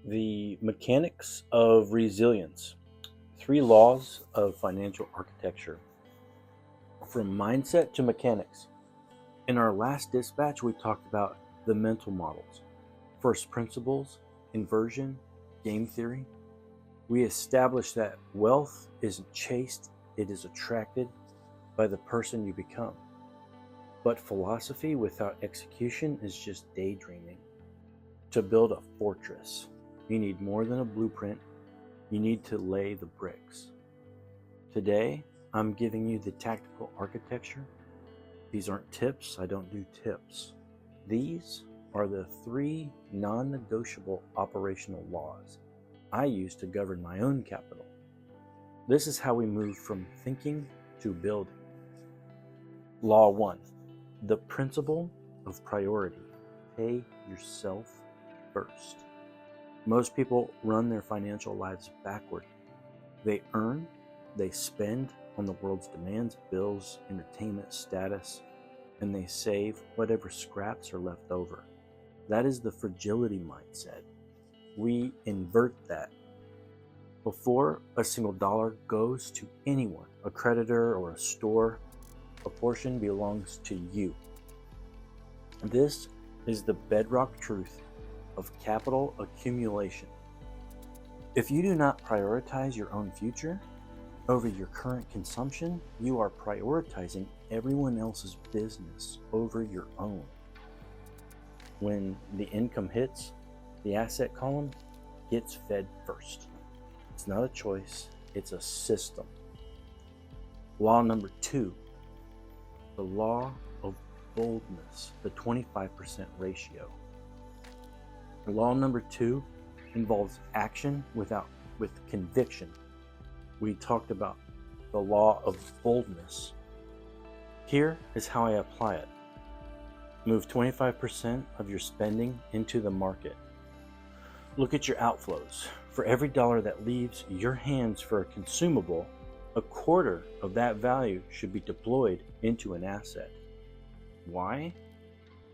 The mechanics of resilience. 3 laws of financial architecture. From mindset to mechanics. In our last dispatch, we talked about the mental models, first principles, inversion, game theory. We established that wealth isn't chased, it is attracted by the person you become. But philosophy without execution is just daydreaming. To build a fortress, you need more than a blueprint, you need to lay the bricks. Today, I'm giving you the tactical architecture. These aren't tips, I don't do tips. These are the 3 non-negotiable operational laws I use to govern my own capital. This is how we move from thinking to building. Law 1. The principle of priority. Pay yourself first. Most people run their financial lives backward. They earn, they spend on the world's demands, bills, entertainment, status, and they save whatever scraps are left over. That is the fragility mindset. We invert that. Before a single dollar goes to anyone, a creditor or a store, a portion belongs to you. This is the bedrock truth of capital accumulation. If you do not prioritize your own future over your current consumption, you are prioritizing everyone else's business over your own. When the income hits, the asset column gets fed first. It's not a choice, it's a system. Law number 2, the law of boldness, the 25% ratio. Law number 2 involves action with conviction. We talked about the law of boldness. Here is how I apply it. Move 25% of your spending into the market. Look at your outflows. For every dollar that leaves your hands for a consumable, a quarter of that value should be deployed into an asset. Why?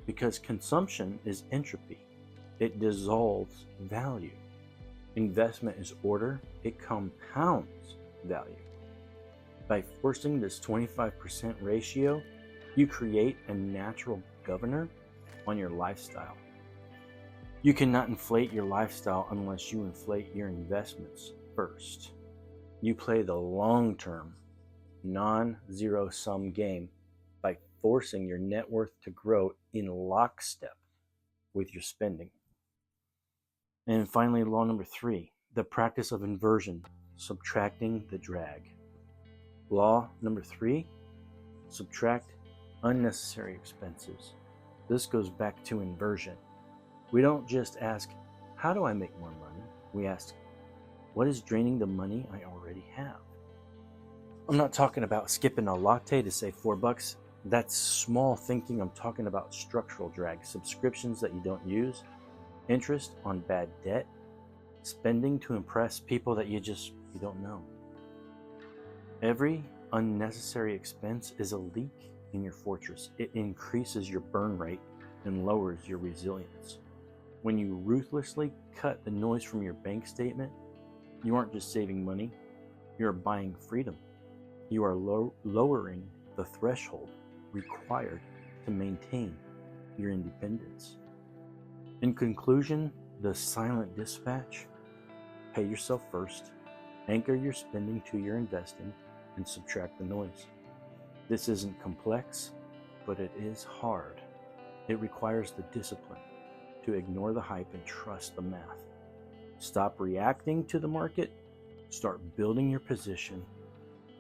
Because consumption is entropy. It dissolves value. Investment is order. It compounds value. By forcing this 25% ratio, you create a natural governor on your lifestyle. You cannot inflate your lifestyle unless you inflate your investments first. You play the long-term, non-zero sum game by forcing your net worth to grow in lockstep with your spending. And finally, law number 3, the practice of inversion, subtracting the drag. Law number 3, subtract unnecessary expenses. This goes back to inversion. We don't just ask, how do I make more money? We ask, what is draining the money I already have? I'm not talking about skipping a latte to save $4. That's small thinking. I'm talking about structural drag, subscriptions that you don't use, interest on bad debt, spending to impress people that you don't know. Every unnecessary expense is a leak in your fortress. It increases your burn rate and lowers your resilience. When you ruthlessly cut the noise from your bank statement, you aren't just saving money, you are buying freedom. You are lowering the threshold required to maintain your independence. In conclusion, the silent dispatch: pay yourself first, anchor your spending to your investing, and subtract the noise. This isn't complex, but it is hard. It requires the discipline to ignore the hype and trust the math. Stop reacting to the market, start building your position.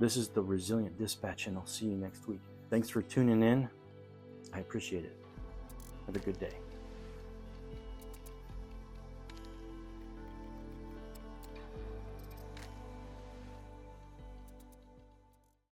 This is the Resilient Dispatch, and I'll see you next week. Thanks for tuning in. I appreciate it. Have a good day.